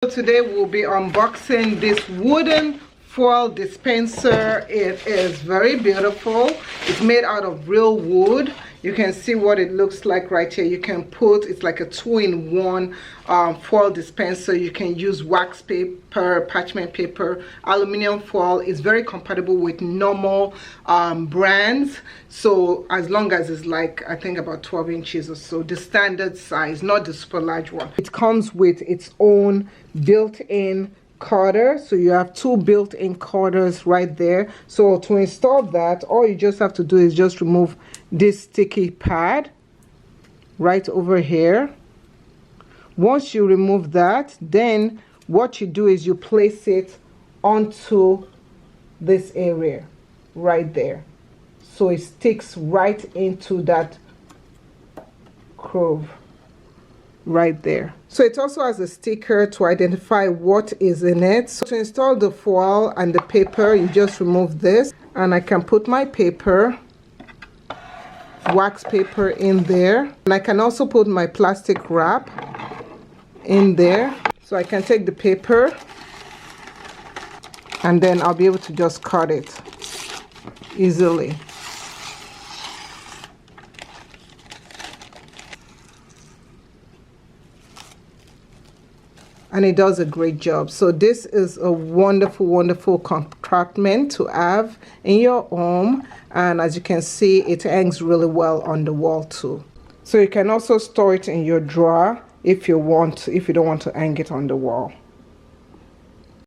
Today we'll be unboxing this wooden foil dispenser. It is very beautiful. It's made out of real wood. You can see what it looks like right here. You can put, it's like a two-in-one foil dispenser. You can use wax paper, parchment paper, aluminum foil. It's very compatible with normal brands. So as long as it's like, I think about 12 inches or so, the standard size, not the super large one. It comes with its own built-in quarter, so you have two built-in quarters right there. So to install that, all you just have to do is just remove this sticky pad right over here. Once you remove that, then what you do is you place it onto this area right there, so it sticks right into that groove right there. So it also has a sticker to identify what is in it. So to install the foil and the paper, you just remove this, and I can put my paper, wax paper, in there, and I can also put my plastic wrap in there. So I can take the paper and then I'll be able to just cut it easily. And it does a great job. So this is a wonderful compartment to have in your home, and as you can see, it hangs really well on the wall too. So you can also store it in your drawer if you want, if you don't want to hang it on the wall.